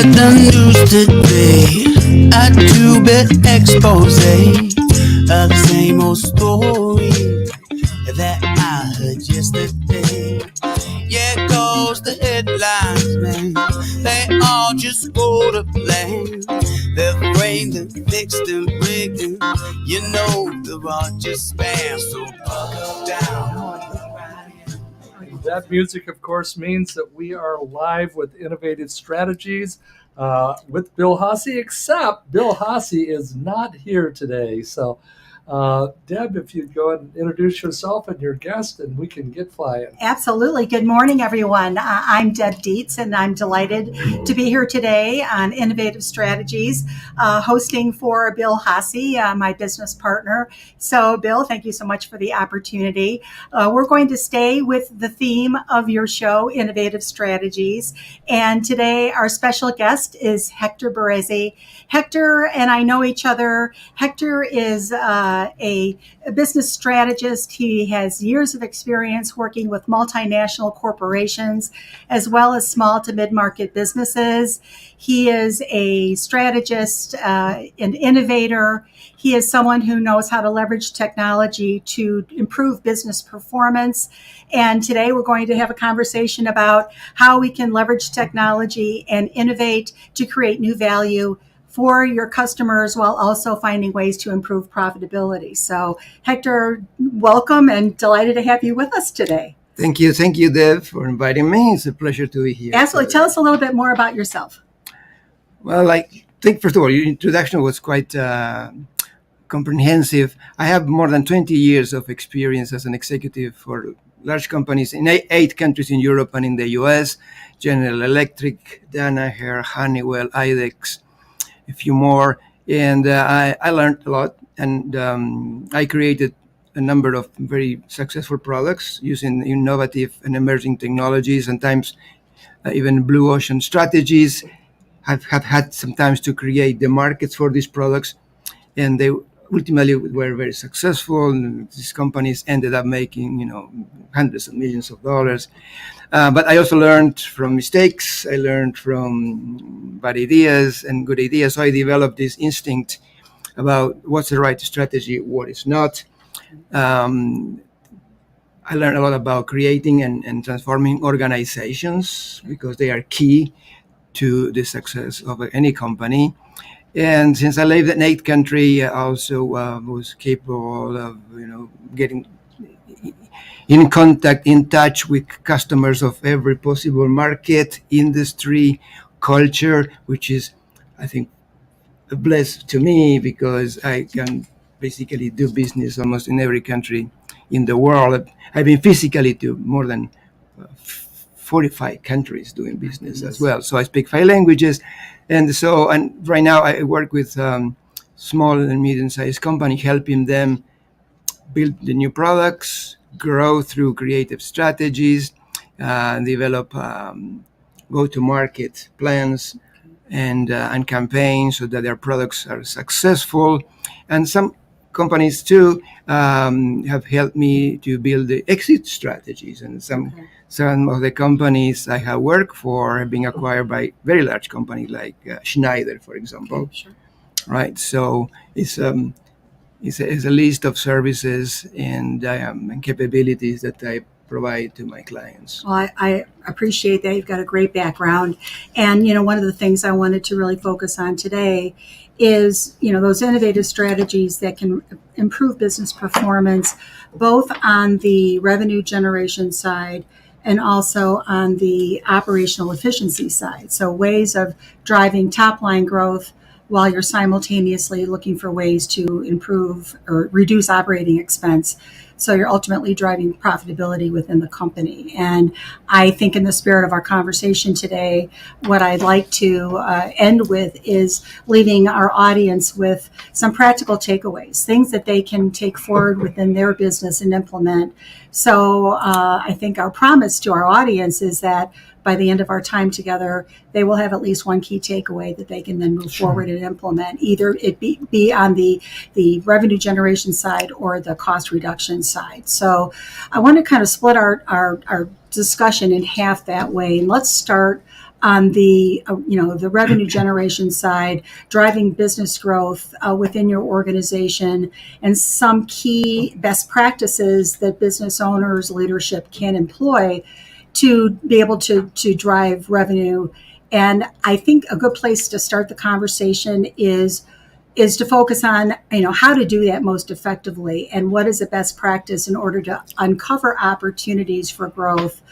read the news today, a two-bit expose of the same old story that I heard yesterday. Yeah, it goes the headlines, man. They all just go to blame. They're framed and fixed and rigged, and you know they're all just spam. So buckle down. That music, of course, means that we are live with Innovative Strategies with Bill Haase, except Bill Haase is not here today. So, Deb, if you'd go ahead and introduce yourself and your guest, and we can get flying. Absolutely. Good morning, everyone. I'm Deb Dietz, and I'm delighted to be here today on Innovative Strategies, hosting for Bill Haase, my business partner. So, Bill, thank you so much for the opportunity. We're going to stay with the theme of your show, Innovative Strategies. And today, our special guest is Hector Barresi. Hector and I know each other. Hector is a business strategist. He has years of experience working with multinational corporations as well as small to mid-market businesses. He is a strategist, an innovator. He is someone who knows how to leverage technology to improve business performance. And today we're going to have a conversation about how we can leverage technology and innovate to create new value for your customers while also finding ways to improve profitability. So, Hector, welcome and delighted to have you with us today. Thank you, Deb, for inviting me. It's a pleasure to be here. Absolutely. Tell us a little bit more about yourself. Well, I think, first of all, your introduction was quite comprehensive. I have more than 20 years of experience as an executive for large companies in eight countries in Europe and in the US, General Electric, Danaher, Honeywell, IDEX, a few more, and I learned a lot, and I created a number of very successful products using innovative and emerging technologies, sometimes even blue ocean strategies. I've had sometimes to create the markets for these products, and they ultimately were very successful, and these companies ended up making, hundreds of millions of dollars. But I also learned from mistakes. I learned from bad ideas and good ideas. So I developed this instinct about what's the right strategy, what is not. I learned a lot about creating and transforming organizations because they are key to the success of any company. And since I lived in 8 countries, I also was capable of, getting in contact, in touch with customers of every possible market, industry, culture, which is, I think, a blessing to me because I can basically do business almost in every country in the world. I've been physically to more than 45 countries doing business as well. So I speak 5 languages. And right now I work with small and medium-sized companies, helping them build the new products, grow through creative strategies, develop go-to-market plans and campaigns so that their products are successful. And some companies too have helped me to build the exit strategies. And some of the companies I have worked for have been acquired by very large companies like Schneider, for example. Okay, sure. Right. So it's a list of services and capabilities that I provide to my clients. Well, I appreciate that. You've got a great background. And, one of the things I wanted to really focus on today is, those innovative strategies that can improve business performance, both on the revenue generation side and also on the operational efficiency side. So ways of driving top line growth while you're simultaneously looking for ways to improve or reduce operating expense. So you're ultimately driving profitability within the company. And I think in the spirit of our conversation today, what I'd like to end with is leaving our audience with some practical takeaways, things that they can take forward within their business and implement. So I think our promise to our audience is that by the end of our time together, they will have at least one key takeaway that they can then move forward and implement, either it be on the revenue generation side or the cost reduction side. So I want to kind of split our discussion in half that way. And let's start on the the revenue generation side, driving business growth within your organization, and some key best practices that business owners, leadership can employ to be able to drive revenue. And I think a good place to start the conversation is to focus on how to do that most effectively, and what is the best practice in order to uncover opportunities for growth,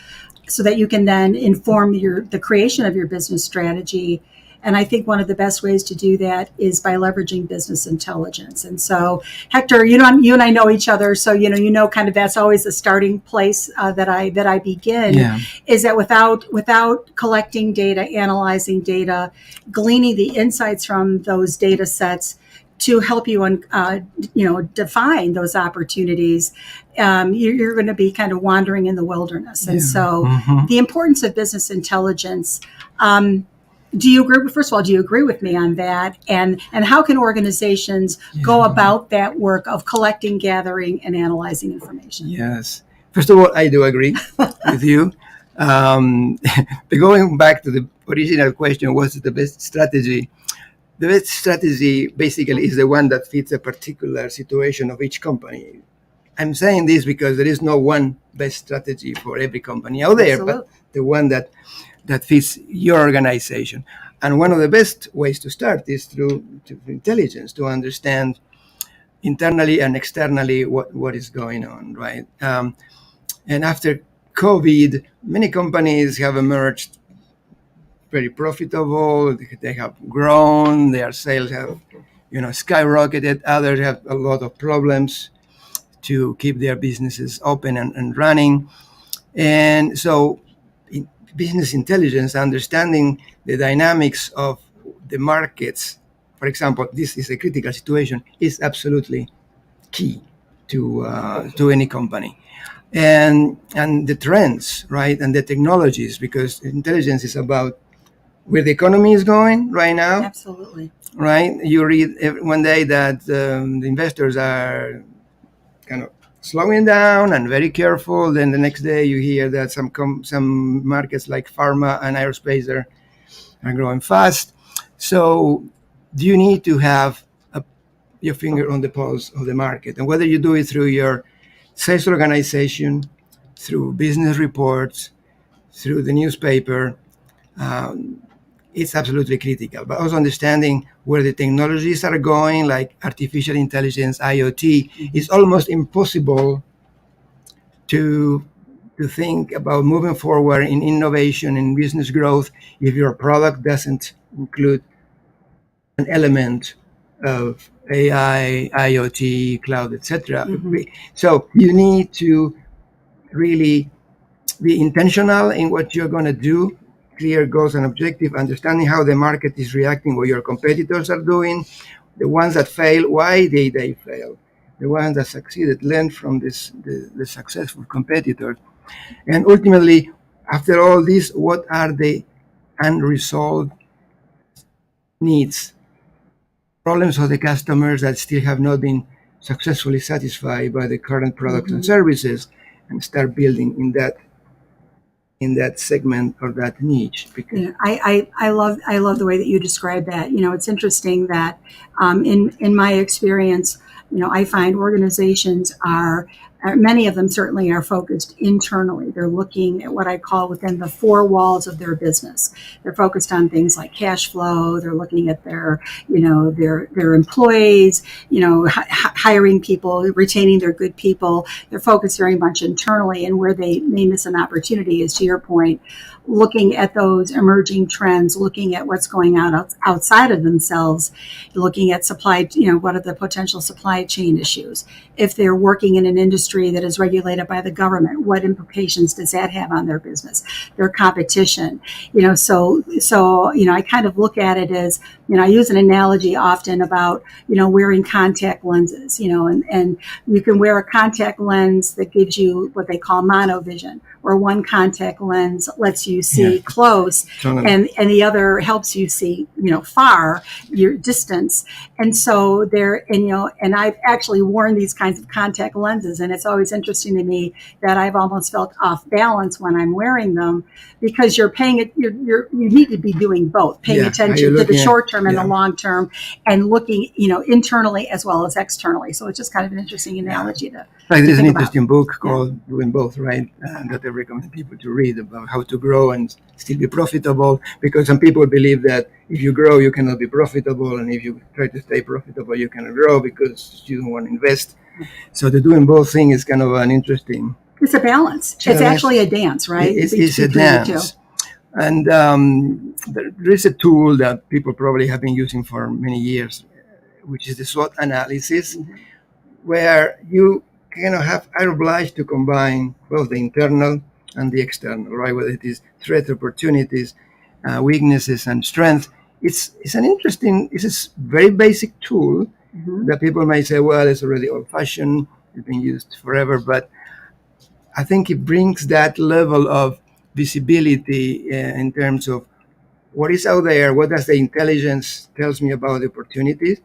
so that you can then inform the creation of your business strategy. And I think one of the best ways to do that is by leveraging business intelligence. And so, Hector, you and I know each other, so kind of that's always the starting place that I begin. Yeah. Is that without collecting data, analyzing data, gleaning the insights from those data sets to help you define those opportunities, you're going to be kind of wandering in the wilderness. And so, the importance of business intelligence. Do you agree? First of all, do you agree with me on that? And how can organizations go about that work of collecting, gathering, and analyzing information? Yes. First of all, I do agree with you. But going back to the original question, what's the best strategy? The best strategy basically is the one that fits a particular situation of each company. I'm saying this because there is no one best strategy for every company out there, Absolutely. but the one that fits your organization. And one of the best ways to start is through intelligence, to understand internally and externally what is going on, right? And after COVID, many companies have emerged very profitable. They have grown. Their sales have, skyrocketed. Others have a lot of problems to keep their businesses open and running. And so business intelligence, understanding the dynamics of the markets, for example, this is a critical situation, is absolutely key to any company. And the trends, right, and the technologies, because intelligence is about where the economy is going right now. Absolutely. Right? You read one day that the investors are kind of slowing down and very careful. Then the next day you hear that some markets like pharma and aerospace are growing fast. So you need to have your finger on the pulse of the market. And whether you do it through your sales organization, through business reports, through the newspaper, it's absolutely critical. But also understanding where the technologies are going, like artificial intelligence, IoT, it's almost impossible to think about moving forward in innovation and business growth if your product doesn't include an element of AI, IoT, cloud, etc. So you need to really be intentional in what you're going to do, clear goals and objectives, understanding how the market is reacting, what your competitors are doing, the ones that fail, why they fail, the ones that succeeded, learn from the successful competitors. And ultimately, after all this, what are the unresolved needs, problems of the customers that still have not been successfully satisfied by the current products and services, and start building in that segment or that niche. Yeah, I love the way that you describe that. It's interesting that in my experience, I find organizations many of them certainly are focused internally. They're looking at what I call within the four walls of their business. They're focused on things like cash flow. They're looking at their employees, hiring people, retaining their good people. They're focused very much internally, and where they may miss an opportunity is, to your point, looking at those emerging trends, looking at what's going on outside of themselves, looking at what are the potential supply chain issues. If they're working in an industry that is regulated by the government, what implications does that have on their business, their competition? So I kind of look at it as, I use an analogy often about, wearing contact lenses, and you can wear a contact lens that gives you what they call monovision, where one contact lens lets you see Yeah. close, Totally. and the other helps you see, far, your distance. And so and I've actually worn these kinds of contact lenses, and it's always interesting to me that I've almost felt off balance when I'm wearing them, because you need to be doing both, paying Yeah, how attention you're to the looking at- short term and yeah. the long term, and looking, internally as well as externally. So it's just kind of an interesting analogy to Like, there's an think about. interesting book called Doing Both, right? That I recommend people to read, about how to grow and still be profitable. Because some people believe that if you grow, you cannot be profitable. And if you try to stay profitable, you cannot grow because you don't want to invest. So the doing both thing is kind of an interesting. It's a balance. Challenge. It's actually a dance, right? It's a Between the two. dance. And there is a tool that people probably have been using for many years, which is the SWOT analysis, where you are obliged to combine both the internal and the external, right? Whether it is threat, opportunities, weaknesses, and strength. It's a very basic tool that people may say, well, it's already old-fashioned, it's been used forever, but I think it brings that level of visibility in terms of what is out there, what does the intelligence tells me about the opportunities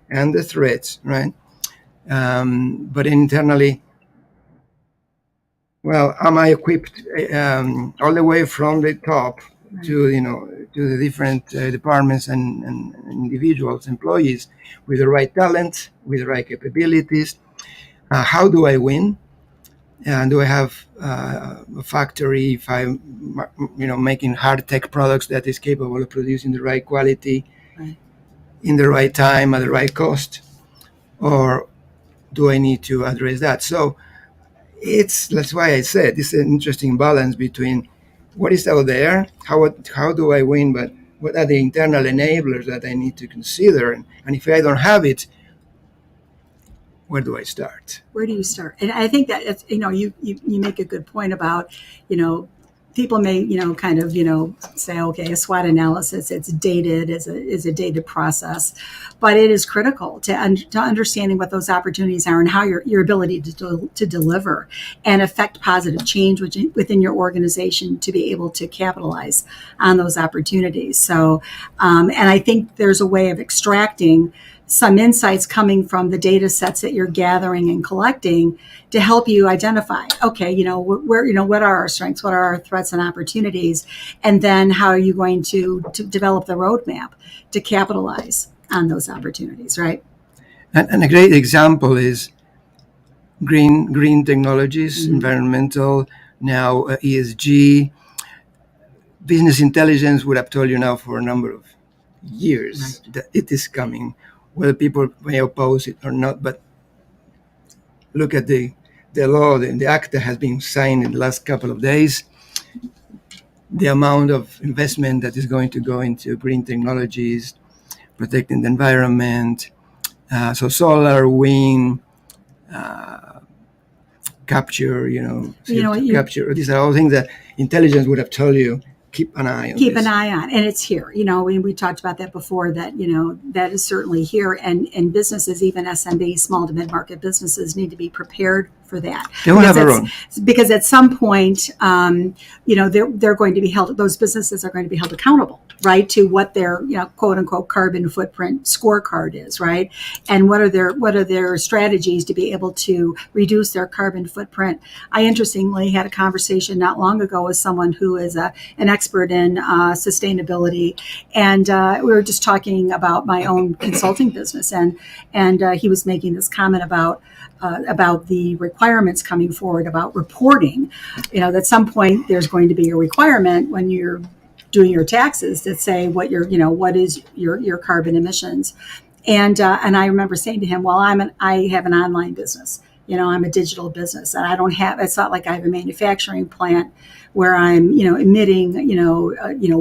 and the threats, right? But internally, well, am I equipped all the way from the top to the different departments and individuals, employees, with the right talent, with the right capabilities? How do I win? And do I have a factory, if I'm making hard tech products, that is capable of producing the right quality, Right. in the right time, at the right cost? Or do I need to address that? So that's why I said it's an interesting balance between what is out there, how do I win, but what are the internal enablers that I need to consider? And if I don't have it, where do I start? Where do you start? And I think that it's, you make a good point about, people may, kind of, say, okay, a SWOT analysis, it's dated, is a dated process, but it is critical to understanding what those opportunities are and how your ability to deliver and affect positive change within your organization to be able to capitalize on those opportunities. So, and I think there's a way of extracting some insights coming from the data sets that you're gathering and collecting to help you identify, okay, what are our strengths, what are our threats and opportunities, and then how are you going to develop the roadmap to capitalize on those opportunities, right? And a great example is green technologies, environmental, now ESG. Business intelligence would have told you now for a number of years that it is coming. Whether people may oppose it or not, but look at the law, the act that has been signed in the last couple of days, the amount of investment that is going to go into green technologies, protecting the environment, so solar, wind, capture, capture. These are all things that intelligence would have told you, keep an eye on. And it's here. We talked about that before, that that is certainly here, and businesses, even SMB, small to mid-market businesses, need to be prepared for that. They will have their own. Because at some point, they're going to be held. Those businesses are going to be held accountable, right, to what their quote unquote carbon footprint scorecard is, right, and what are their strategies to be able to reduce their carbon footprint. I interestingly had a conversation not long ago with someone who is an expert in sustainability, and we were just talking about my own consulting business, and he was making this comment about the requirements coming forward about reporting. At some point there's going to be a requirement when you're doing your taxes that say what is your carbon emissions. And I remember saying to him, well, I have an online business. I'm a digital business, and it's not like I have a manufacturing plant where I'm, emitting,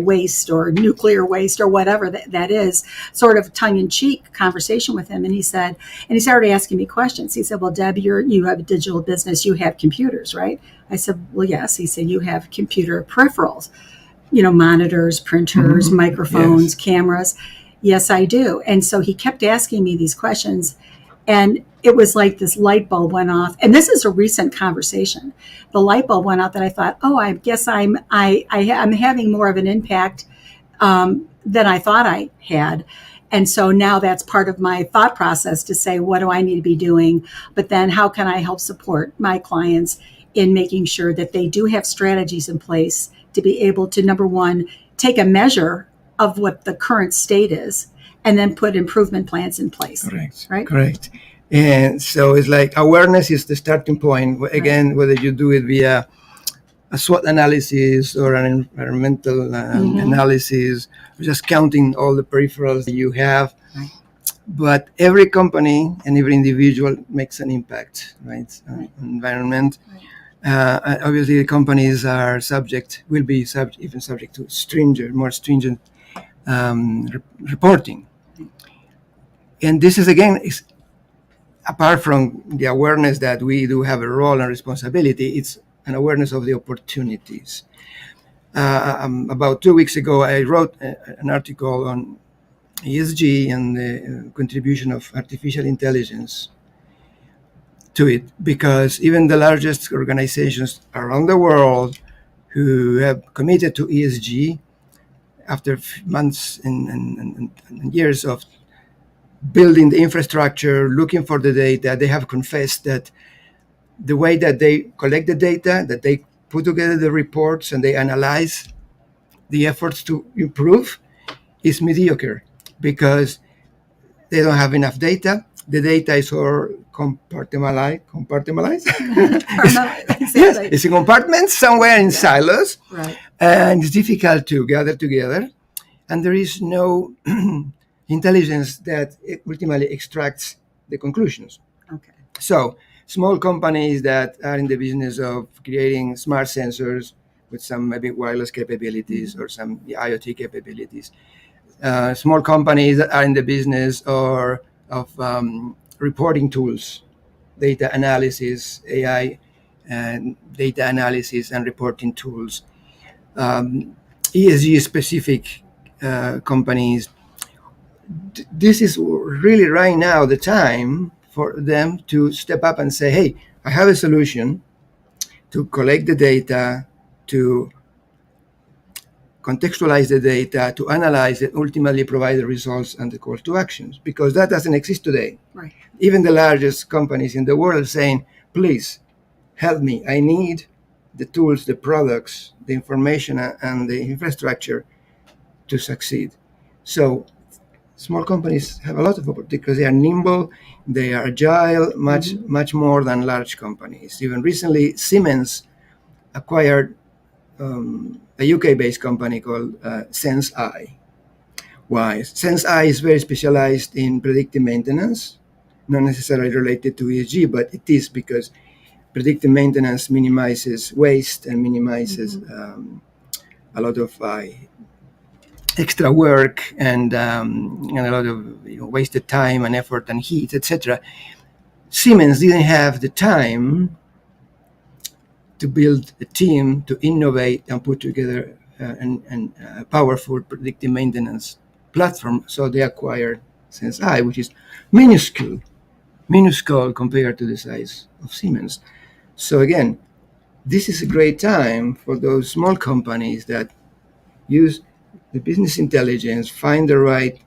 waste or nuclear waste or whatever that is. Sort of tongue-in-cheek conversation with him, and he started asking me questions. He said, "Well, Deb, you have a digital business. You have computers, right?" I said, "Well, yes." He said, "You have computer peripherals, monitors, printers, microphones, cameras." "Yes, I do." And so he kept asking me these questions. And it was like this light bulb went off. And this is a recent conversation. The light bulb went off that I thought, oh, I guess I'm having more of an impact than I thought I had. And so now that's part of my thought process to say, what do I need to be doing? But then how can I help support my clients in making sure that they do have strategies in place to be able to, number one, take a measure of what the current state is, and then put improvement plans in place. Correct. Right? Correct. And so it's like awareness is the starting point. Again, whether you do it via a SWOT analysis or an environmental analysis, just counting all the peripherals that you have. Right. But every company and every individual makes an impact, right? Environment. Right. Obviously, the companies are will be subject to more stringent reporting. And this is, again, apart from the awareness that we do have a role and responsibility, it's an awareness of the opportunities. About 2 weeks ago, I wrote an article on ESG and the contribution of artificial intelligence to it, because even the largest organizations around the world who have committed to ESG after months and years of building the infrastructure, looking for the data, they have confessed that the way that they collect the data, that they put together the reports and they analyze the efforts to improve is mediocre, because they don't have enough data. The data is all compartmentalized. Yes, it's in compartments somewhere in silos, Right. And it's difficult to gather together, and there is no intelligence that ultimately extracts the conclusions. Okay. So small companies that are in the business of creating smart sensors with some maybe wireless capabilities or some IoT capabilities, small companies that are in the business of reporting tools, data analysis, AI, and data analysis and reporting tools, ESG specific companies. This is really right now the time for them to step up and say, hey, I have a solution to collect the data, to contextualize the data, to analyze it, ultimately provide the results and the call to actions, because that doesn't exist today. Right. Even the largest companies in the world saying, please help me. I need the tools, the products, the information, and the infrastructure to succeed. So small companies have a lot of opportunity because they are nimble, they are agile, much more than large companies. Even recently, Siemens acquired a UK-based company called SenseEye. Why? SenseEye is very specialized in predictive maintenance, not necessarily related to ESG, but it is, because predictive maintenance minimizes waste and minimizes a lot of extra work and a lot of wasted time and effort and heat, etc. Siemens didn't have the time to build a team to innovate and put together a powerful predictive maintenance platform, so they acquired SenseEye, which is minuscule compared to the size of Siemens. So again, this is a great time for those small companies that use the business intelligence, find the right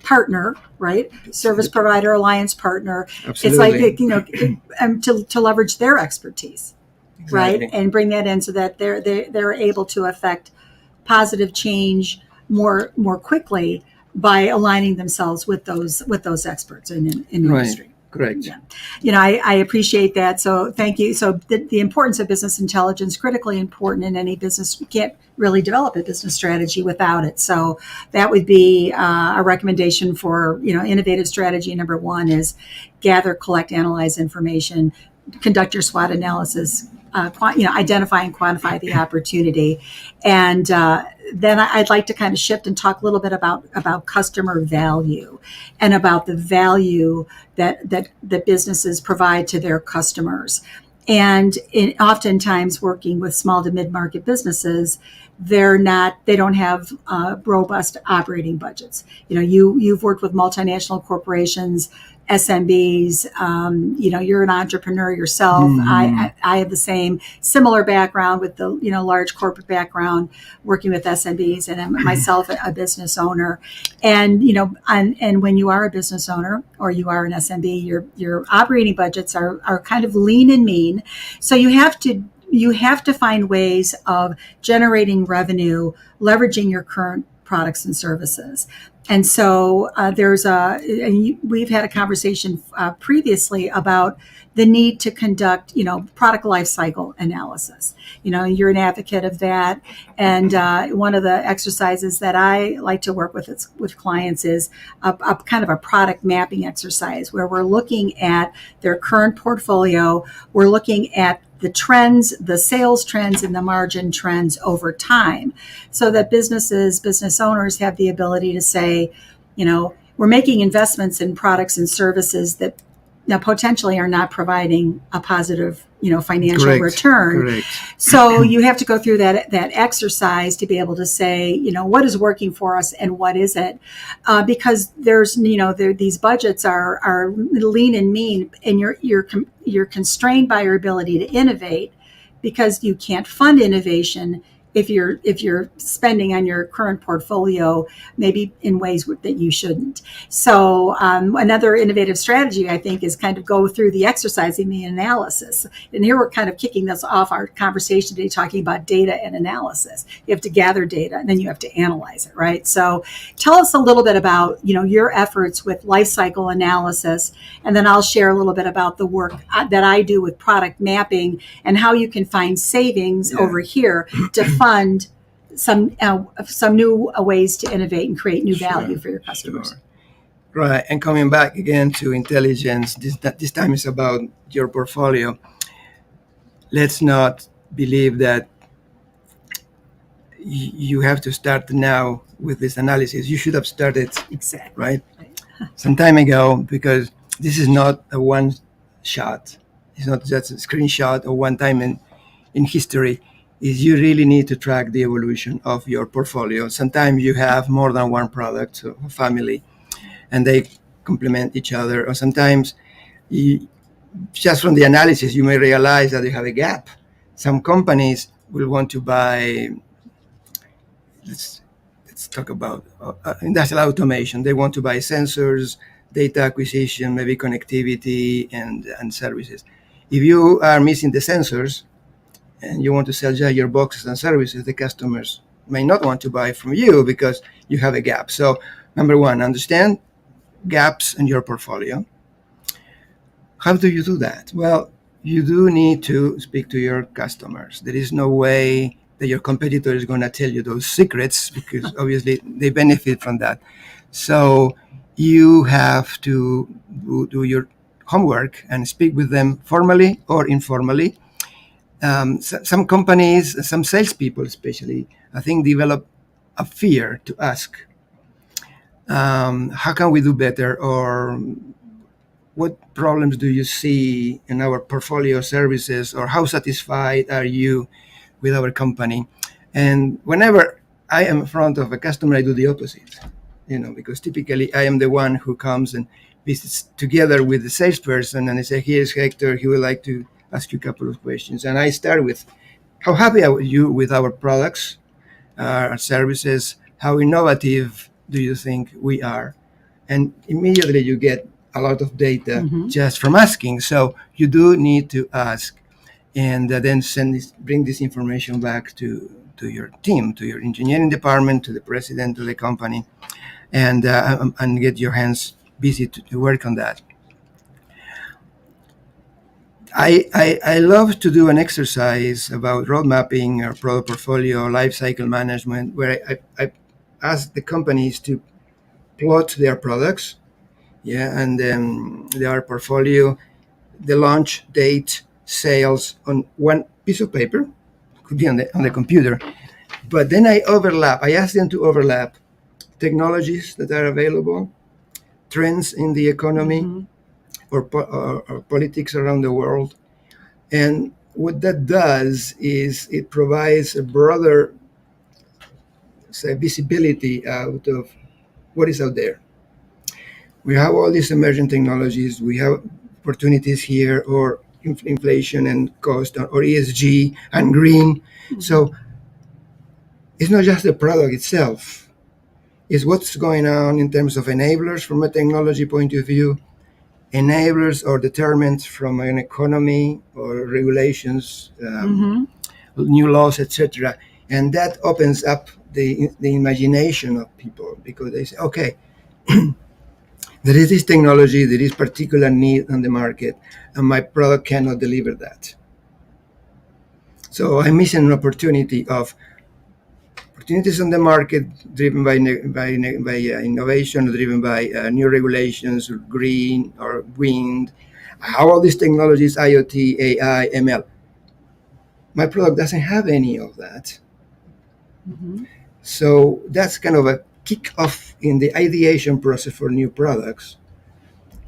partner, right? Service provider, alliance partner. Absolutely. It's like, to leverage their expertise, Exactly. right? And bring that in so that they're able to affect positive change more quickly by aligning themselves with those experts in industry. Correct. Yeah. I appreciate that. So thank you. So the importance of business intelligence, critically important in any business. You can't really develop a business strategy without it. So that would be a recommendation for, innovative strategy. Number one is gather, collect, analyze information, conduct your SWOT analysis, identify and quantify the opportunity. And then I'd like to kind of shift and talk a little bit about customer value and about the value that businesses provide to their customers. And oftentimes working with small to mid-market businesses, they don't have robust operating budgets. You've worked with multinational corporations SMBs. You're an entrepreneur yourself. I have the same similar background with the large corporate background, working with SMBs, and I'm myself a business owner. And and when you are a business owner or you are an SMB, your operating budgets are kind of lean and mean. So you have to find ways of generating revenue, leveraging your current products and services. And so we've had a conversation previously about the need to conduct, product lifecycle analysis. You're an advocate of that. And one of the exercises that I like to work with clients is a kind of a product mapping exercise where we're looking at their current portfolio. We're looking at the trends, the sales trends, and the margin trends over time, so that business owners have the ability to say, we're making investments in products and services that now potentially are not providing a positive, financial return. Correct. So you have to go through that exercise to be able to say, what is working for us and what isn't, because there's, these budgets are lean and mean, and you're constrained by your ability to innovate, because you can't fund innovation if you're spending on your current portfolio, maybe in ways that you shouldn't. So another innovative strategy, I think, is kind of go through the exercising the analysis. And here we're kind of kicking this off our conversation today, talking about data and analysis. You have to gather data and then you have to analyze it, right? So tell us a little bit about your efforts with life cycle analysis, and then I'll share a little bit about the work that I do with product mapping and how you can find savings over here to fund some new ways to innovate and create new value for your customers. Sure. Right, and coming back again to intelligence, this time is about your portfolio. Let's not believe that you have to start now with this analysis. You should have started, Exactly. right, some time ago, because this is not a one shot. It's not just a screenshot or one time in history. Is you really need to track the evolution of your portfolio. Sometimes you have more than one product or family, and they complement each other. Or sometimes, just from the analysis, you may realize that you have a gap. Some companies will want to buy, let's talk about industrial automation. They want to buy sensors, data acquisition, maybe connectivity, and services. If you are missing the sensors, and you want to sell just your boxes and services, the customers may not want to buy from you because you have a gap. So, number one, understand gaps in your portfolio. How do you do that? Well, you do need to speak to your customers. There is no way that your competitor is going to tell you those secrets, because obviously they benefit from that. So you have to do your homework and speak with them formally or informally. Some companies, some salespeople especially, I think, develop a fear to ask, how can we do better? Or what problems do you see in our portfolio services? Or how satisfied are you with our company? And whenever I am in front of a customer, I do the opposite, because typically I am the one who comes and visits together with the salesperson, and I say, here's Hector, he would like to ask you a couple of questions. And I start with, how happy are you with our products, our services? How innovative do you think we are? And immediately you get a lot of data just from asking. So you do need to ask, and then bring this information back to your team, to your engineering department, to the president of the company, and get your hands busy to work on that. I love to do an exercise about road mapping or product portfolio, life cycle management, where I ask the companies to plot their products, and their portfolio, the launch date, sales on one piece of paper, could be on the computer. But then I ask them to overlap technologies that are available, trends in the economy, or politics around the world. And what that does is it provides a broader, say, visibility out of what is out there. We have all these emerging technologies. We have opportunities here, or inflation and cost, or ESG and green. So it's not just the product itself. It's what's going on in terms of enablers from a technology point of view, enablers or determinants from an economy or regulations, new laws, etc. And that opens up the imagination of people, because they say, okay, there is this technology, there is particular need on the market, and my product cannot deliver that. So I'm missing an opportunities on the market driven by innovation, driven by new regulations, green or wind, how all these technologies, IoT, AI, ML. My product doesn't have any of that. So that's kind of a kick-off in the ideation process for new products,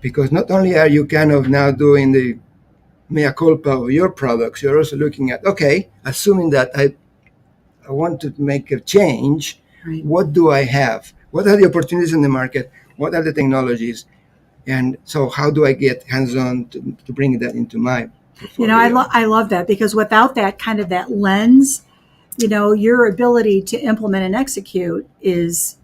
because not only are you kind of now doing the mea culpa of your products, you're also looking at, okay, assuming that I want to make a change, Right. what do I have? What are the opportunities in the market? What are the technologies? And so how do I get hands-on to bring that into my portfolio? I love that, because without that kind of that lens, your ability to implement and execute is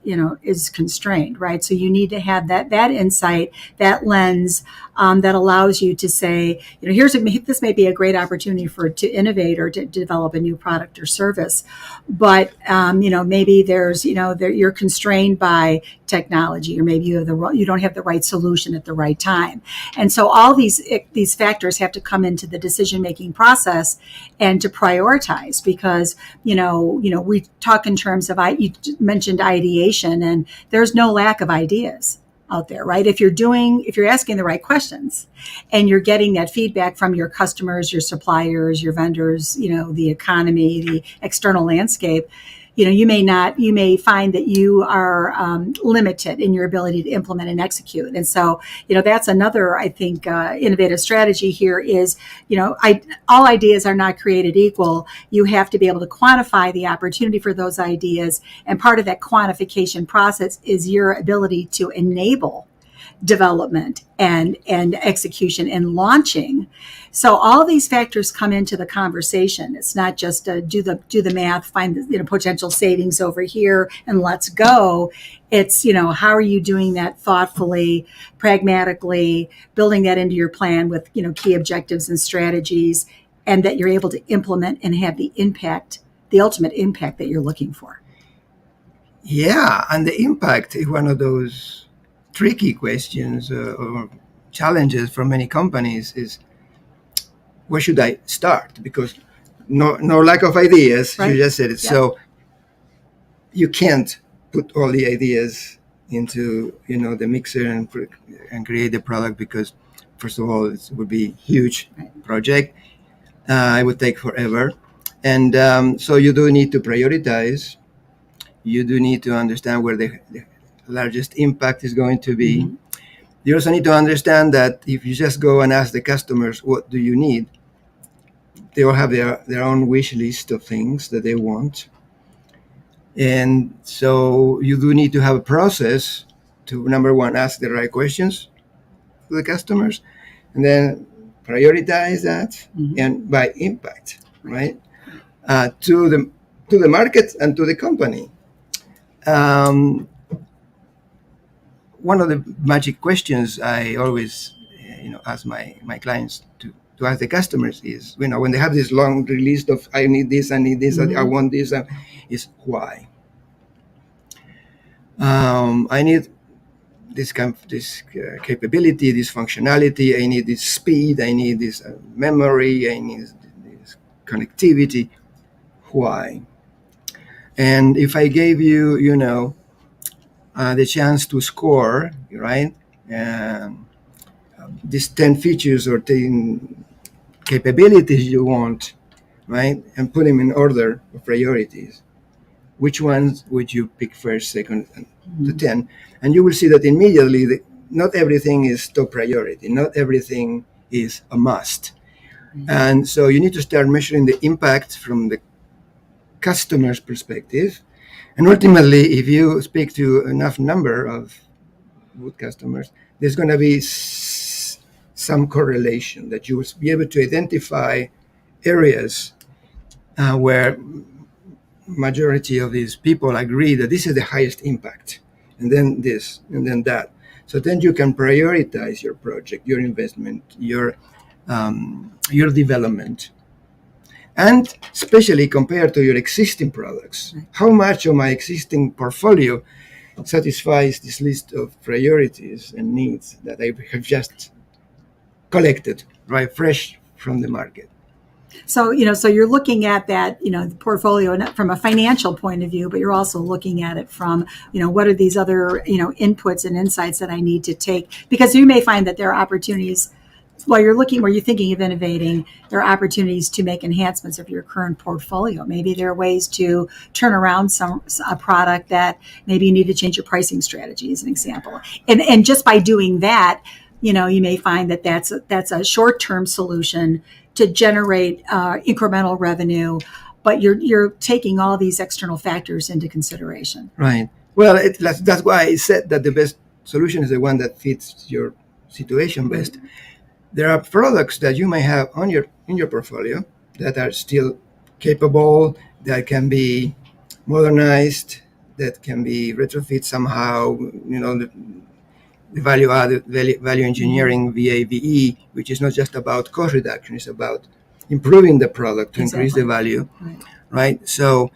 constrained, right? So you need to have that insight, that lens, that allows you to say, this may be a great opportunity to innovate or to develop a new product or service, but maybe you're constrained by technology, or maybe you don't have the right solution at the right time, and so all these factors have to come into the decision making process and to prioritize, because we talk in terms of, you mentioned ideation, and there's no lack of ideas out there, right? If you're asking the right questions and you're getting that feedback from your customers, your suppliers, your vendors, the economy, the external landscape, you may find that you are limited in your ability to implement and execute. And so, that's another, I think, innovative strategy here is, all ideas are not created equal. You have to be able to quantify the opportunity for those ideas. And part of that quantification process is your ability to enable development and execution and launching. So all these factors come into the conversation. It's not just do the math, find the potential savings over here, and let's go. It's how are you doing that thoughtfully, pragmatically, building that into your plan with key objectives and strategies, and that you're able to implement and have the ultimate impact that you're looking for. Yeah, and the impact is one of those tricky questions or challenges for many companies is, where should I start? Because no lack of ideas, right? You just said it. Yeah. So you can't put all the ideas into the mixer and create the product, because first of all, it would be a huge project. It would take forever. And so you do need to prioritize. You do need to understand where the largest impact is going to be. Mm-hmm. You also need to understand that if you just go and ask the customers, what do you need? They all have their own wish list of things that they want. And so you do need to have a process to, number one, ask the right questions to the customers, and then prioritize that, mm-hmm. and by impact, right? To the market and to the company. One of the magic questions I always, ask my clients to ask the customers is, when they have this long list of I need this, mm-hmm. I want this, is why. I need this capability, this functionality. I need this speed. I need this memory. I need this connectivity. Why? And if I gave you, the chance to score, right? These 10 features or 10 capabilities you want, right? And put them in order of priorities. Which ones would you pick first, second, and the 10? And you will see that immediately not everything is top priority. Not everything is a must. Mm-hmm. And so you need to start measuring the impact from the customer's perspective. And ultimately, if you speak to enough number of good customers, there's going to be some correlation that you will be able to identify areas where majority of these people agree that this is the highest impact, and then this, and then that. So then you can prioritize your project, your investment, your development, and especially compared to your existing products. How much of my existing portfolio satisfies this list of priorities and needs that I have just collected, right, fresh from the market? So, so you're looking at that, the portfolio not from a financial point of view, but you're also looking at it from, what are these other, inputs and insights that I need to take? Because you may find that there are opportunities while you're thinking of innovating, there are opportunities to make enhancements of your current portfolio. Maybe there are ways to turn around a product that maybe you need to change your pricing strategy, as an example. And just by doing that, you may find that that's a short-term solution to generate incremental revenue, but you're taking all these external factors into consideration. Right. Well, that's why I said that the best solution is the one that fits your situation best. Mm-hmm. There are products that you may have in your portfolio that are still capable, that can be modernized, that can be retrofit somehow. The value engineering, VAVE, which is not just about cost reduction, it's about improving the product to increase the value, right? So,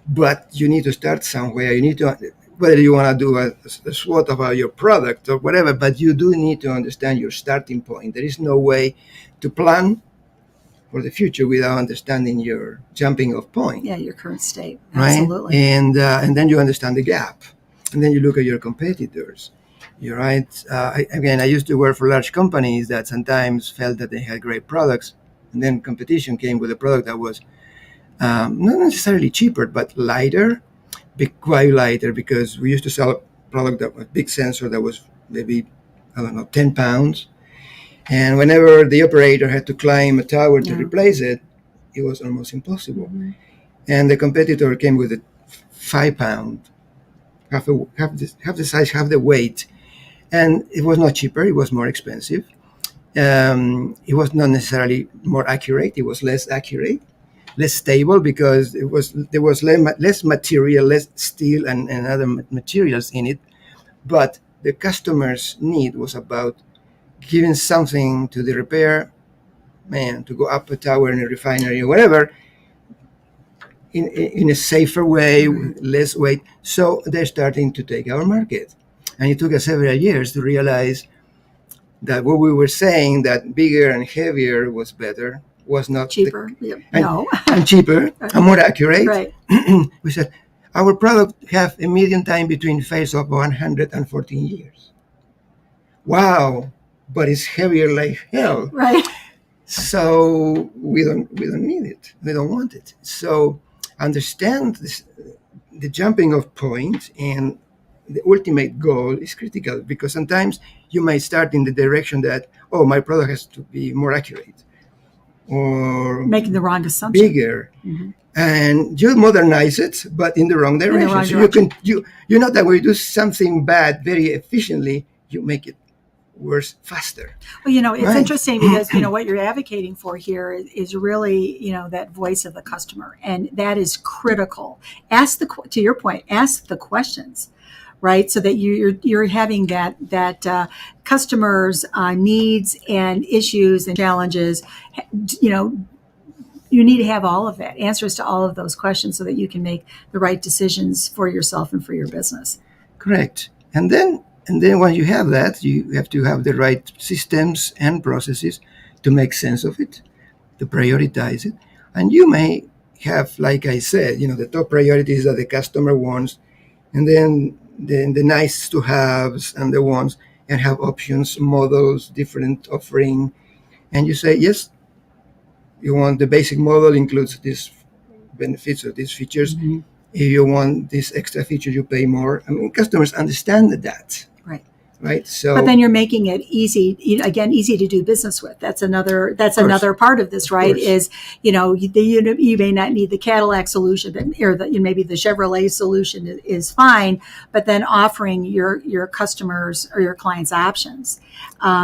but you need to start somewhere. You need to, whether you want to do a SWOT about your product or whatever, but you do need to understand your starting point. There is no way to plan for the future without understanding your jumping off point. Yeah, your current state. Right? Absolutely. And then you understand the gap. And then you look at your competitors. You're right. I used to work for large companies that sometimes felt that they had great products, and then competition came with a product that was not necessarily cheaper, but lighter, quite lighter, because we used to sell a product that was a big sensor that was maybe, 10 pounds. And whenever the operator had to climb a tower to replace it, it was almost impossible. Mm-hmm. And the competitor came with a 5 pound, half the size, half the weight. And it was not cheaper, it was more expensive. It was not necessarily more accurate, it was less accurate, less stable, because there was less material, less steel and other materials in it. But the customer's need was about giving something to the repair man to go up a tower in a refinery or whatever in a safer way, with less weight. So they're starting to take our market. And it took us several years to realize that what we were saying, that bigger and heavier was better, was not cheaper. And cheaper and more accurate. Right. We said our product have a median time between fails of 114 years. Wow, but it's heavier like hell. Right. So we don't need it. We don't want it. So understand this, the jumping off point and the ultimate goal is critical, because sometimes you might start in the direction that, my product has to be more accurate, or making the wrong assumption, bigger, and you modernize it, but in the wrong direction. So you know that when you do something bad very efficiently, you make it worse faster. Well, it's interesting because what you're advocating for here is really that voice of the customer, and that is critical. To your point, ask the questions. Right, so that you're having that customers' needs and issues and challenges. You need to have all of that, answers to all of those questions, so that you can make the right decisions for yourself and for your business. Correct. And then once you have that, you have to have the right systems and processes to make sense of it, to prioritize it, and you may have, like I said, the top priorities that the customer wants, and then the nice to haves and the ones, and have options, models, different offering. And you say, yes, you want the basic model includes these benefits or these features. Mm-hmm. If you want this extra feature, you pay more. I mean, customers understand that. Right. right? So, but then you're making it easy, easy to do business with. That's another part of this, right? Is, you may not need the Cadillac solution, or maybe the Chevrolet solution is fine, but then offering your customers or your clients options,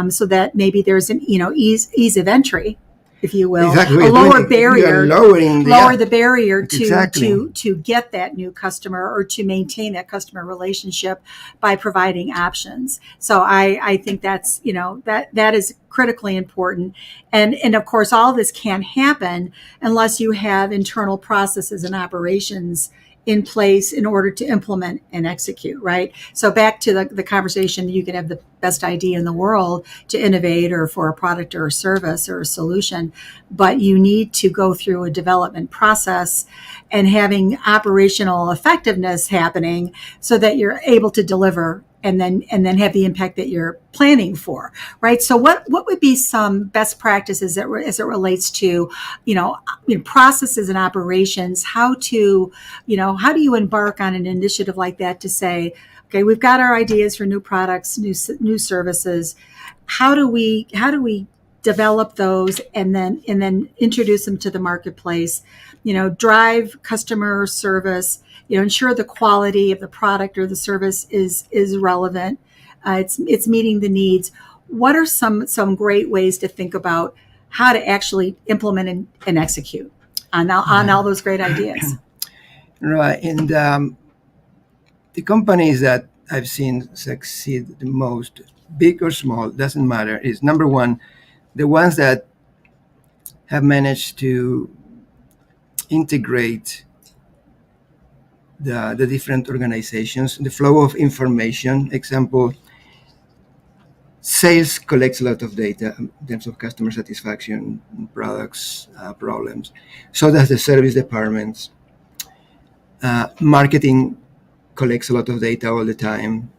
so that maybe there's an ease of entry, if you will, exactly. a lower barrier, lower the barrier exactly. to get that new customer or to maintain that customer relationship by providing options. So I think that's, that is critically important. And of course, all of this can't happen unless you have internal processes and operations in place in order to implement and execute, right? So back to the conversation, you can have the best idea in the world to innovate or for a product or a service or a solution, but you need to go through a development process and having operational effectiveness happening so that you're able to deliver and then have the impact that you're planning for, right? So what would be some best practices as it relates to, processes and operations? How do you embark on an initiative like that to say, okay, we've got our ideas for new products, new services. How do we develop those and then introduce them to the marketplace? Drive customer service. Ensure the quality of the product or the service is relevant. It's meeting the needs. What are some great ways to think about how to actually implement and execute on all those great ideas? Right, and the companies that I've seen succeed the most, big or small, doesn't matter, is number one, the ones that have managed to integrate the different organizations, the flow of information. Example, sales collects a lot of data in terms of customer satisfaction, products, problems. So does the service departments. Marketing collects a lot of data all the time.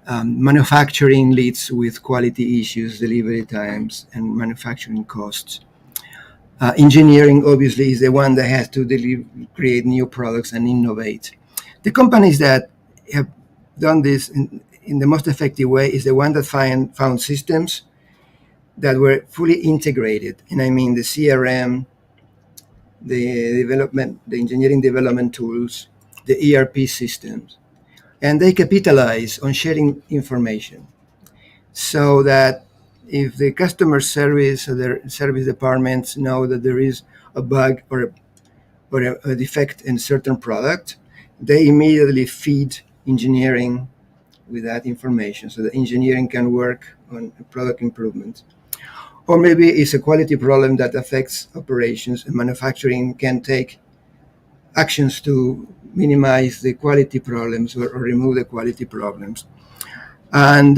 Manufacturing leads with quality issues, delivery times, and manufacturing costs. Engineering, obviously, is the one that has to create new products and innovate. The companies that have done this in the most effective way is the one that found systems that were fully integrated. And I mean the CRM, the engineering development tools, the ERP systems. And they capitalize on sharing information so that if the customer service or their service departments know that there is a bug or a defect in certain product, they immediately feed engineering with that information so that engineering can work on product improvement. Or maybe it's a quality problem that affects operations, and manufacturing can take actions to minimize the quality problems or remove the quality problems. And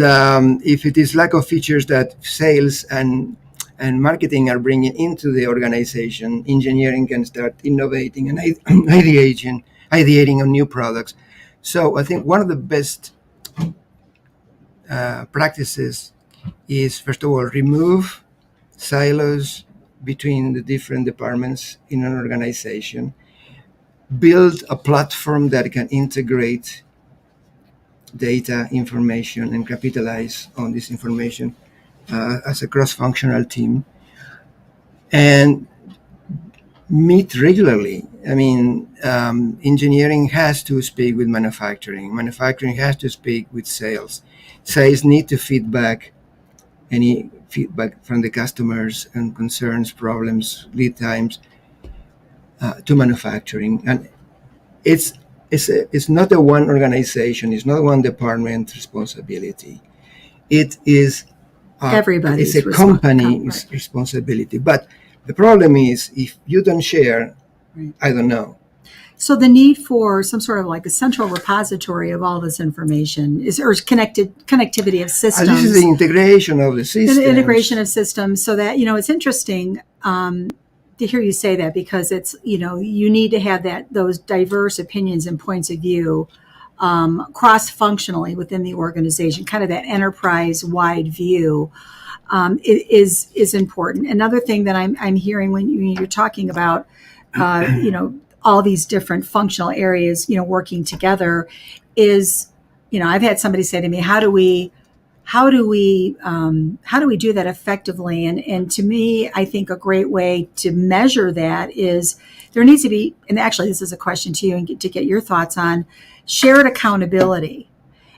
if it is lack of features that sales and marketing are bringing into the organization, engineering can start innovating and ideating on new products. So I think one of the best practices is, first of all, remove silos between the different departments in an organization, build a platform that can integrate data, information, and capitalize on this information as a cross-functional team, and meet regularly. I mean, engineering has to speak with manufacturing. Manufacturing has to speak with sales. Sales need to any feedback from the customers and concerns, problems, lead times to manufacturing. And it's not a one organization, it's not one department responsibility. It is Everybody's it's a company's responsibility. But the problem is, if you don't share, I don't know. So the need for some sort of like a central repository of all this information or connectivity of systems. This is the integration of the systems. The integration of systems, so that, it's interesting to hear you say that, because it's, you need to have those diverse opinions and points of view cross-functionally within the organization, kind of that enterprise-wide view is important. Another thing that I'm hearing when you're talking about, all these different functional areas, working together is, I've had somebody say to me, how do we how do we do that effectively? And to me, I think a great way to measure that is there needs to be, and actually this is a question to you and to get your thoughts on, shared accountability.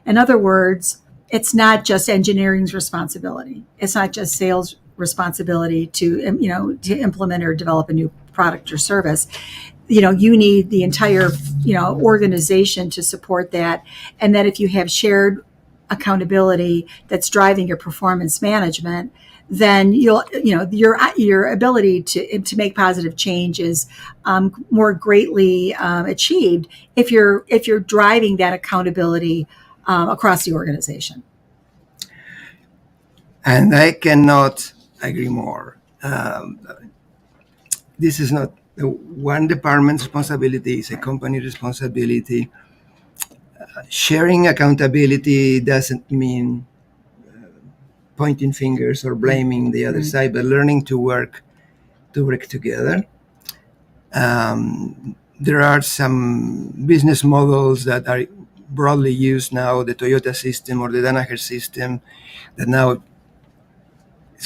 In other words, it's not just engineering's responsibility. It's not just sales responsibility to implement or develop a new product or service. You need the entire organization to support that, and that if you have shared accountability that's driving your performance management, then your ability to make positive change is more greatly achieved if you're driving that accountability across the organization. And I cannot agree more. This is not one department's responsibility, it's a company responsibility. Sharing accountability doesn't mean pointing fingers or blaming the other side, but learning to work together. There are some business models that are broadly used now, the Toyota system or the Danaher system, that now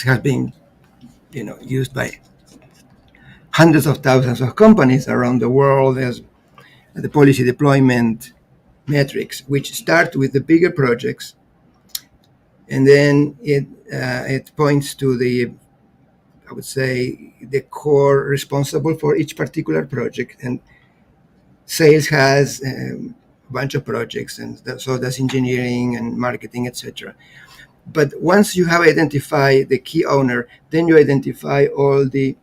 has been used by hundreds of thousands of companies around the world as the policy deployment metrics, which start with the bigger projects, and then it points to the core responsible for each particular project. And sales has a bunch of projects, and so does engineering and marketing, etc. But once you have identified the key owner, then you identify all the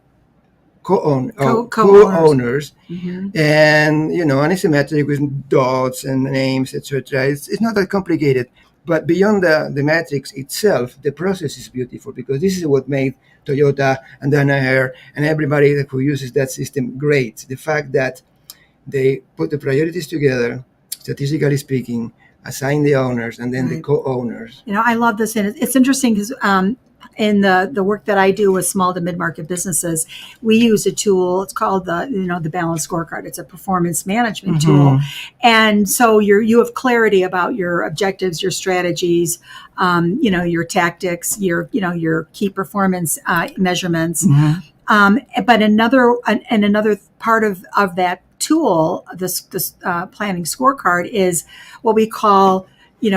co-owners, and and it's symmetric with dots and names, etc. It's not that complicated, but beyond the matrix itself, the process is beautiful, because this is what made Toyota and Danaher and everybody who uses that system great. The fact that they put the priorities together, strategically speaking, assign the owners, and then the co-owners. I love this, and it's interesting because in the work that I do with small to mid-market businesses, we use a tool. It's called the Balance Scorecard. It's a performance management tool, and so you have clarity about your objectives, your strategies, your tactics, your key performance measurements. But another part of that tool, this planning scorecard, is what we call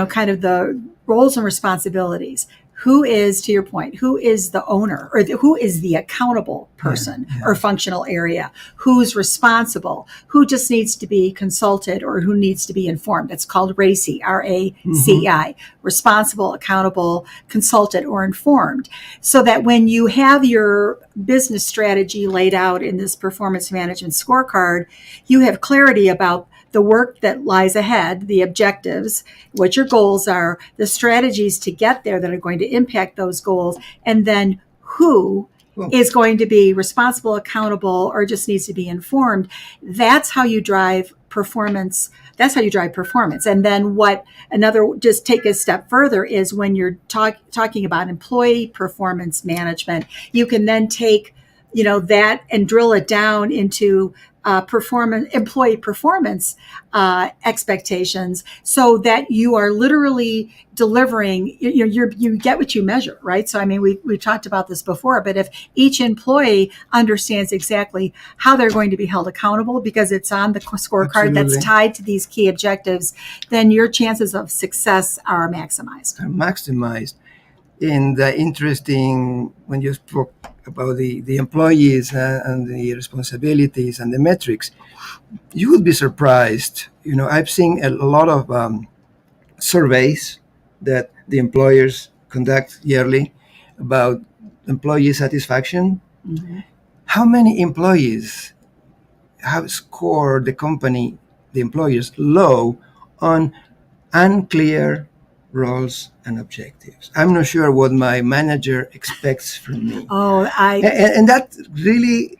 kind of the roles and responsibilities. Who is, to your point, who is the owner, or who is the accountable person or functional area? Who's responsible? Who just needs to be consulted, or who needs to be informed? It's called RACI, RACI, responsible, accountable, consulted, or informed. So that when you have your business strategy laid out in this performance management scorecard, you have clarity about the work that lies ahead, the objectives, what your goals are, the strategies to get there that are going to impact those goals, and then who is going to be responsible, accountable, or just needs to be informed. That's how you drive performance. And then just take a step further, is when you're talking about employee performance management, you can then take that and drill it down into employee performance expectations, so that you are literally delivering. You get what you measure, right? So we talked about this before, but if each employee understands exactly how they're going to be held accountable, because it's on the scorecard that's tied to these key objectives, then your chances of success are maximized. And interesting, when you spoke about the employees and the responsibilities and the metrics, you would be surprised. I've seen a lot of surveys that the employers conduct yearly about employee satisfaction. How many employees have scored the employers low on unclear roles and objectives? I'm not sure what my manager expects from me. And that really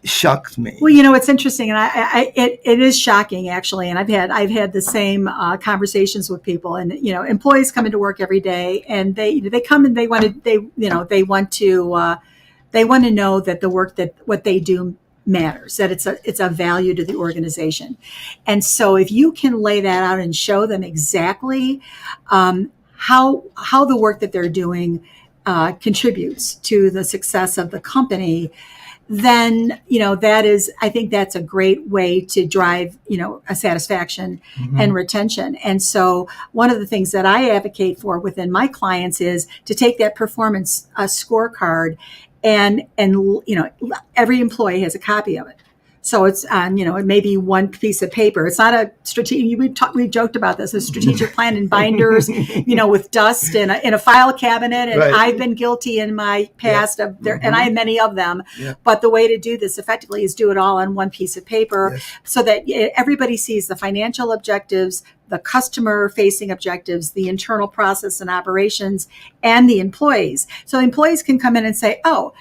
shocked me. Well, it's interesting, and it is shocking, actually. And I've had the same conversations with people, and employees come into work every day, and they come and they want to know that the work, that what they do matters, that it's a value to the organization. And so if you can lay that out and show them exactly how the work that they're doing contributes to the success of the company, then, I think that's a great way to drive, a satisfaction and retention. And so one of the things that I advocate for within my clients is to take that performance scorecard and every employee has a copy of it. So it's it may be one piece of paper. It's not a strategic. We've joked about this. A strategic plan in binders, with dust in a file cabinet. And Right. I've been guilty in my past of there, and I have many of them. Yeah. But the way to do this effectively is do it all on one piece of paper, Yes. so that everybody sees the financial objectives, the customer-facing objectives, the internal process and operations, and the employees. So employees can come in and say, "Oh,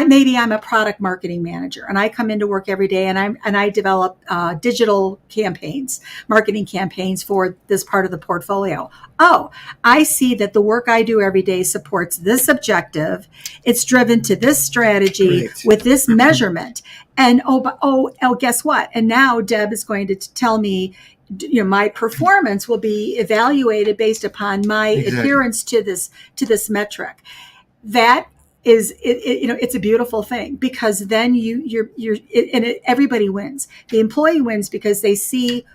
maybe I'm a product marketing manager, and I come into work every day, and I develop digital campaigns, marketing campaigns for this part of the portfolio. Oh, I see that the work I do every day supports this objective. It's driven to this strategy Great. with this measurement. And guess what? And now Deb is going to tell me, my performance will be evaluated based upon my Exactly. adherence to this metric." That is it's a beautiful thing, because then everybody wins. The employee wins because they see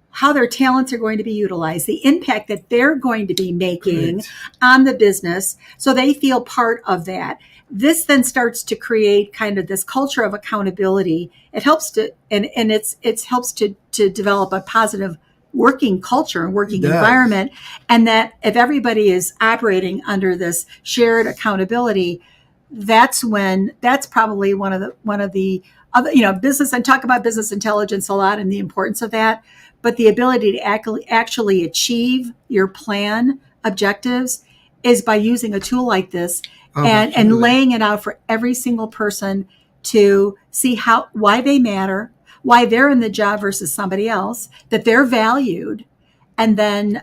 how their talents are going to be utilized, the impact that they're going to be making Great. on the business, so they feel part of that. This then starts to create kind of this culture of accountability. It helps to it helps to develop a positive working culture and working It does. environment. And that if everybody is operating under this shared accountability, that's probably one of the other, business, and talk about business intelligence a lot and the importance of that, but the ability to actually achieve your plan objectives is by using a tool like this, and Absolutely. laying it out for every single person to see why they matter, why they're in the job versus somebody else, that they're valued. And then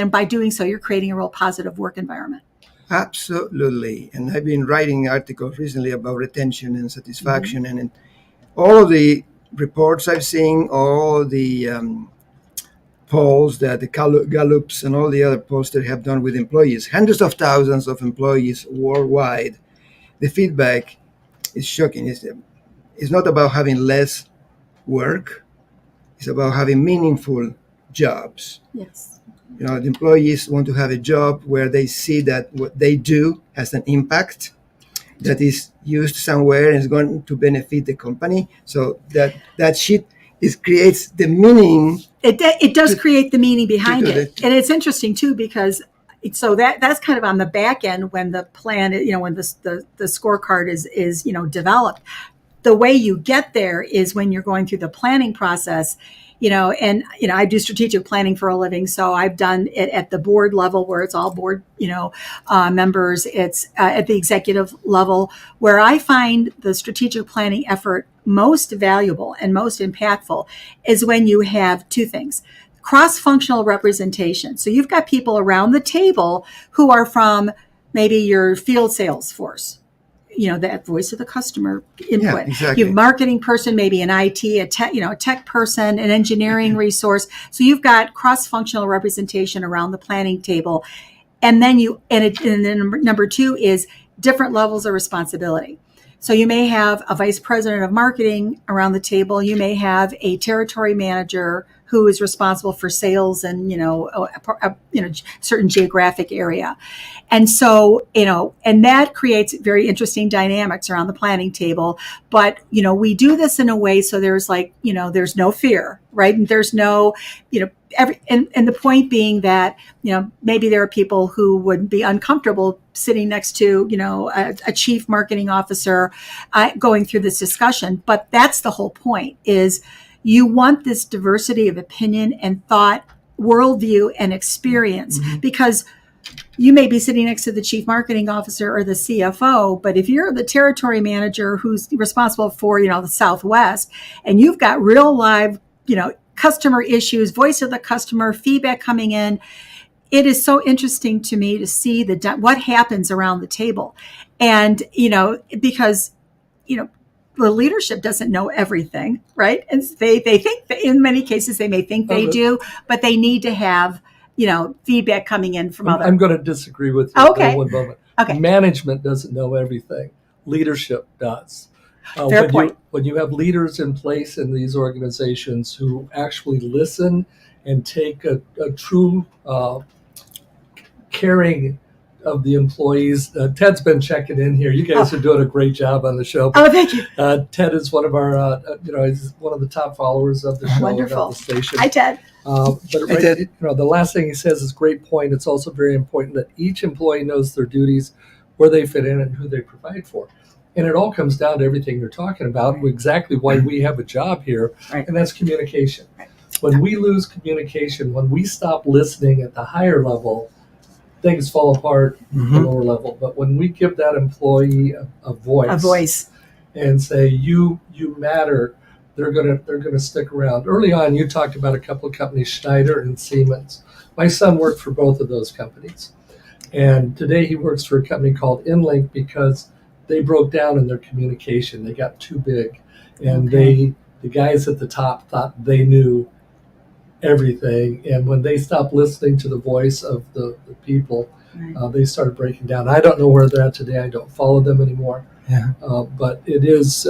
by doing so, you're creating a real positive work environment. Absolutely. And I've been writing articles recently about retention and satisfaction. And in all of the reports I've seen, all the polls that the Gallups and all the other polls that have done with employees, hundreds of thousands of employees worldwide, the feedback is shocking. It's not about having less work. It's about having meaningful jobs. Yes. The employees want to have a job where they see that what they do has an impact that is used somewhere and is going to benefit the company. So that shit creates the meaning. It does create the meaning behind to do it. And it's interesting too, because that's kind of on the back end when the plan, when the scorecard is developed. The way you get there is when you're going through the planning process. I do strategic planning for a living. So I've done it at the board level, where it's all board, members. It's at the executive level, where I find the strategic planning effort most valuable and most impactful is when you have two things: cross-functional representation. So you've got people around the table who are from maybe your field sales force, that voice of the customer input. Yeah, exactly. You have marketing person, maybe an IT, a tech person, an engineering resource. So you've got cross-functional representation around the planning table. And then number two is different levels of responsibility. So you may have a vice president of marketing around the table. You may have a territory manager who is responsible for sales and, certain geographic area. And so, and that creates very interesting dynamics around the planning table. But, we do this in a way so there's there's no fear, right? And there's no, and the point being that, maybe there are people who would be uncomfortable sitting next to, a chief marketing officer going through this discussion. But that's the whole point, is you want this diversity of opinion and thought, worldview and experience, because you may be sitting next to the chief marketing officer or the CFO, but if you're the territory manager who's responsible for, the Southwest, and you've got real live, customer issues, voice of the customer, feedback coming in, it is so interesting to me to see what happens around the table. And, because, the leadership doesn't know everything, right? And they think that in many cases they may think they do, but they need to have feedback coming in from other. I'm going to disagree with you Okay. for one moment. Okay. Management doesn't know everything. Leadership does. Fair point. When you have leaders in place in these organizations who actually listen and take a true caring of the employees. Ted's been checking in here. You guys are doing a great job on the show. Thank you. Ted is one of our, he's one of the top followers of the show. Wonderful. And of the station. Hi, Ted. The last thing he says is a great point. It's also very important that each employee knows their duties, where they fit in, and who they provide for. And it all comes down to everything you're talking about, exactly why we have a job here, right. And that's communication. Right. When we lose communication, when we stop listening at the higher level, things fall apart at the lower level. But when we give that employee a voice, and say you matter, they're gonna stick around. Early on, you talked about a couple of companies, Schneider and Siemens. My son worked for both of those companies, and today he works for a company called InLink because they broke down in their communication. They got too big, and the guys at the top thought they knew everything, and when they stopped listening to the voice of the people, they started breaking down. I don't know where they're at today. I don't follow them anymore. Yeah. But it is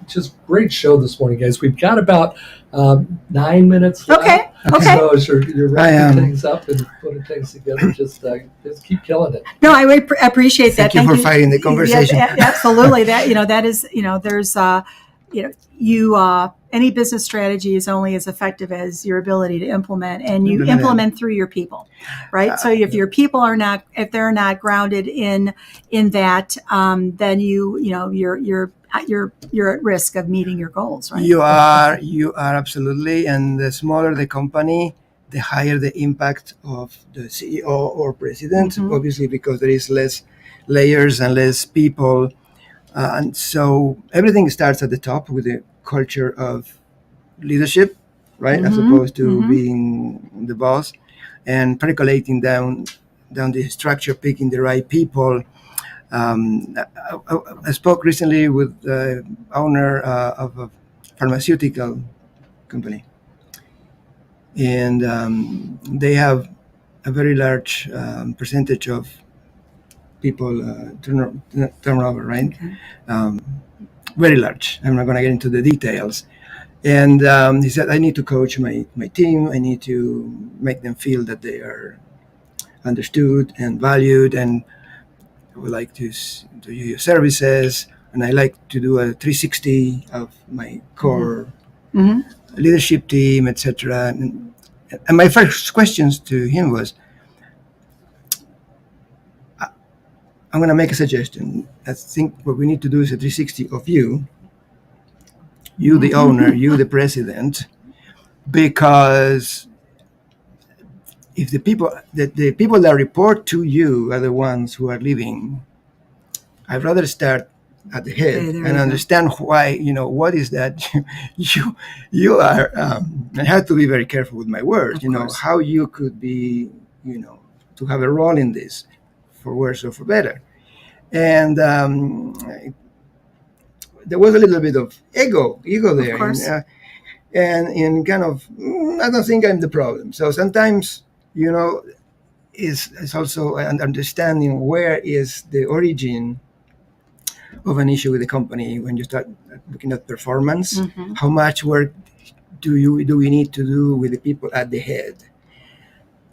just great show this morning, guys. We've got about 9 minutes left. Okay. So as you're wrapping things up and putting things together, just keep killing it. No, I appreciate that. Thank you for fighting the conversation. Yeah, absolutely. That is, there's, any business strategy is only as effective as your ability to implement, and you implement through your people, right? So if your people if they're not grounded in that, then you're at risk of meeting your goals, right? You are absolutely. And the smaller the company, the higher the impact of the CEO or president, obviously, because there is less layers and less people. And so everything starts at the top with the culture of leadership, right? As opposed to being the boss, and percolating down the structure, picking the right people. I spoke recently with the owner of a pharmaceutical company, and they have a very large percentage of people turnover, right? Okay. Very large. I'm not going to get into the details. And he said, I need to coach my team. I need to make them feel that they are understood and valued, and I would like to use your services, and I like to do a 360 of my core leadership team, etc. And my first questions to him was, I'm going to make a suggestion. I think what we need to do is a 360 of you the owner, you the president, because if the people that report to you are the ones who are leaving, I'd rather start at the head and understand why, what is that you are. I have to be very careful with my words, how you could be, to have a role in this, for worse or for better. And there was a little bit of ego there. Of course. And in kind of, I don't think I'm the problem. So sometimes, it's also an understanding where is the origin of an issue with the company. When you start looking at performance, how much work do we need to do with the people at the head?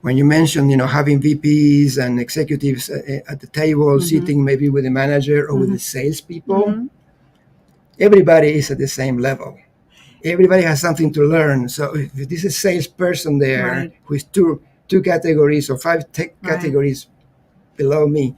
When you mentioned, having VPs and executives at the table, sitting maybe with the manager or with the salespeople, everybody is at the same level. Everybody has something to learn. So if this is a salesperson there who is two categories or five categories below me,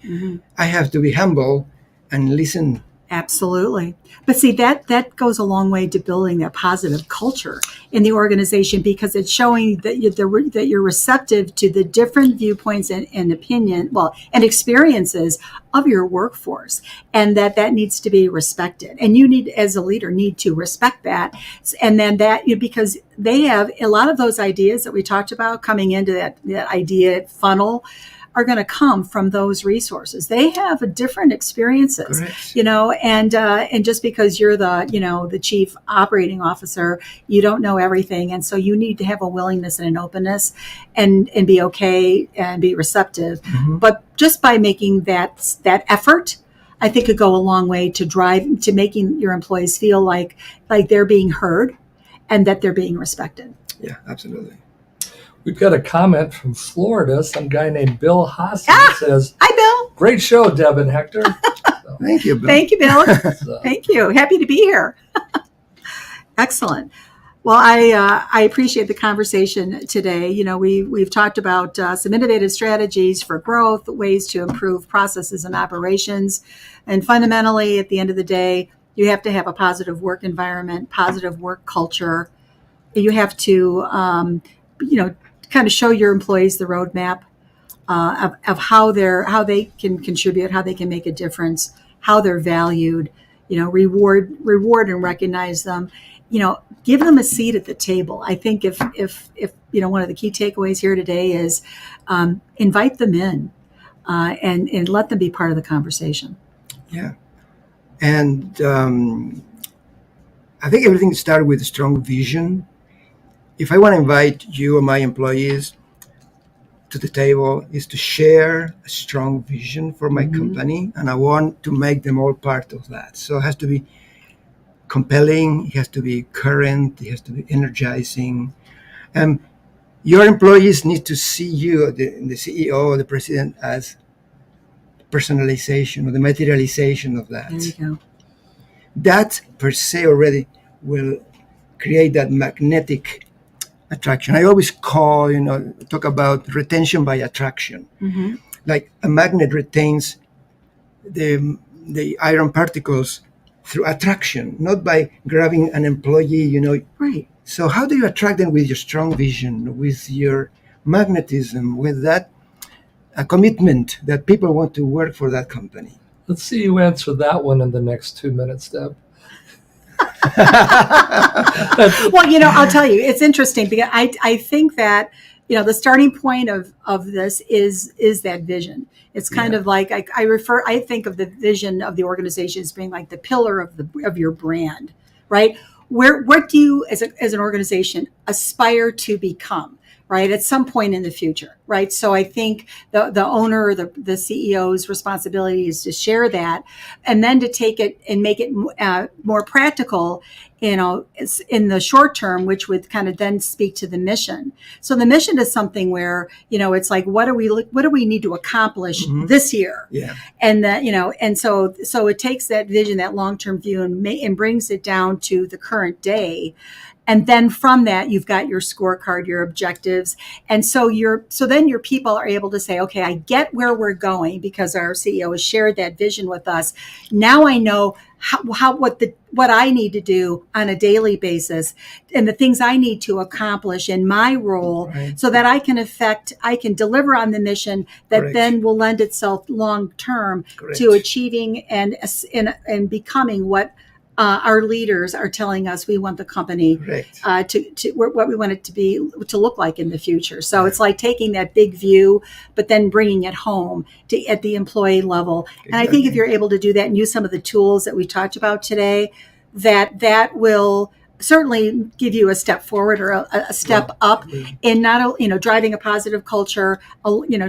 I have to be humble and listen. Absolutely. But see, that goes a long way to building that positive culture in the organization, because it's showing that you're receptive to the different viewpoints and opinion, and experiences of your workforce, and that needs to be respected. And you need, as a leader, need to respect that. And then because they have a lot of those ideas that we talked about coming into that idea funnel. are going to come from those resources. They have different experiences, Correct. and just because you're the chief operating officer, you don't know everything. And so you need to have a willingness and an openness and be okay and be receptive. Mhm. But just by making that effort, I think could go a long way to making your employees feel like they're being heard and that they're being respected. Yeah, absolutely. We've got a comment from Florida. Some guy named Bill Haase says, Hi, Bill. "Great show, Deb and Hector." So, Thank you, Bill. Thank you, Bill. so, Thank you. Happy to be here. Excellent. Well, I appreciate the conversation today. We've talked about some innovative strategies for growth, ways to improve processes and operations, and fundamentally, at the end of the day, you have to have a positive work environment, positive work culture. You have to, kind of show your employees the roadmap of how they can contribute, how they can make a difference, how they're valued. Reward and recognize them. Give them a seat at the table. I think if one of the key takeaways here today is invite them in and let them be part of the conversation. Yeah. And I think everything starts with a strong vision. If I want to invite you or my employees to the table, is to share a strong vision for my company, and I want to make them all part of that. So it has to be compelling, it has to be current, it has to be energizing. Your employees need to see you, the CEO or the president, as personalization or the materialization of that. There you go. That per se already will create that magnetic attraction. I always talk about retention by attraction. Mm-hmm. Like a magnet retains the iron particles through attraction, not by grabbing an employee, Right. So how do you attract them? With your strong vision, with your magnetism, with that commitment that people want to work for that company. let's see you answer that one in the next 2 minutes, Deb. Well, I'll tell you, it's interesting because I think that, the starting point of this is that vision. It's kind of like I think of the vision of the organization as being like the pillar of your brand, right? What do you as an organization aspire to become, right? At some point in the future, right? So I think the owner or the CEO's responsibility is to share that, and then to take it and make it more practical, in the short term, which would kind of then speak to the mission. So the mission is something where, it's like, what do we need to accomplish this year? Yeah. And that, and so it takes that vision, that long-term view, and brings it down to the current day. And then from that, you've got your scorecard, your objectives. And so then your people are able to say, okay, I get where we're going because our CEO has shared that vision with us. Now I know what I need to do on a daily basis and the things I need to accomplish in my role, Right. so that I can deliver on the mission that Correct. then will lend itself long term Correct. to achieving and becoming what our leaders are telling us we want the company Correct. to what we want it to look like in the future. So it's like taking that big view, but then bringing it home at the employee level. And I think if you're able to do that and use some of the tools that we talked about today, that will certainly give you a step forward or a step up in not only, driving a positive culture,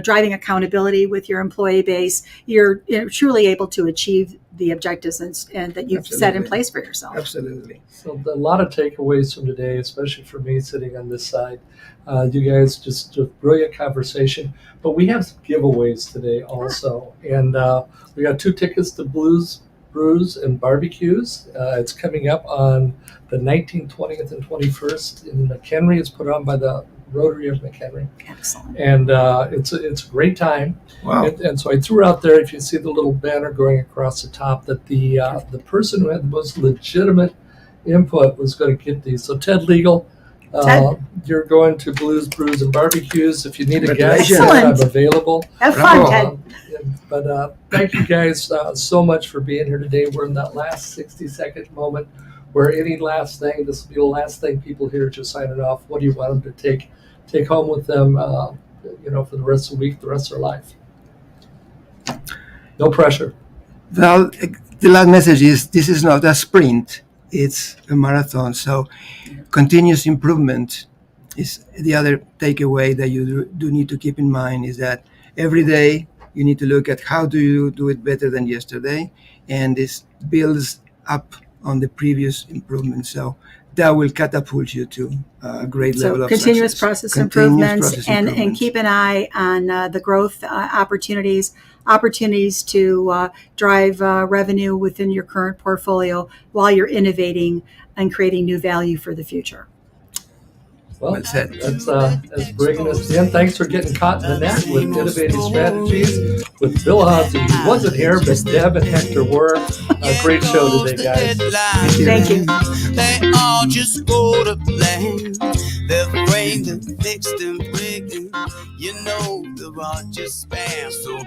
driving accountability with your employee base. You're truly able to achieve the objectives and that you've set in Absolutely. place for yourself. Absolutely. So a lot of takeaways from today, especially for me sitting on this side. You guys just a brilliant conversation. But we have some giveaways today also. And we got 2 tickets to Blues, Brews, and Barbecues. It's coming up on the 19th, 20th, and 21st in McHenry. It's put on by the Rotary of McHenry. Excellent. And it's a great time. Wow. And so I threw out there, if you see the little banner going across the top, that the person who had the most legitimate input was going to get these. So Ted Legal, Ted. you're going to Blues, Brews, and Barbecues. If you need a guest, Excellent. I'm available. Have fun, Bravo. Ted. But thank you guys so much for being here today. We're in that last 60-second moment where any last thing, this will be the last thing people hear just signing off. What do you want them to take home with them for the rest of the week, the rest of their life. No pressure. Well, the last message is this is not a sprint, it's a marathon. So continuous improvement is the other takeaway that you do need to keep in mind, is that every day you need to look at how do you do it better than yesterday, and this builds up on the previous improvement. So that will catapult you to a great level of continuous success. process improvements, and keep an eye on the growth opportunities to drive revenue within your current portfolio while you're innovating and creating new value for the future. Well said. That's bringing us in. Thanks for getting caught in the net with Innovative Strategies with Bill Haase, who wasn't here, but Deb and Hector were. A great show today, guys. Thank you. They all just go to plan. They're framed and fixed and rigged. They're all just spam. So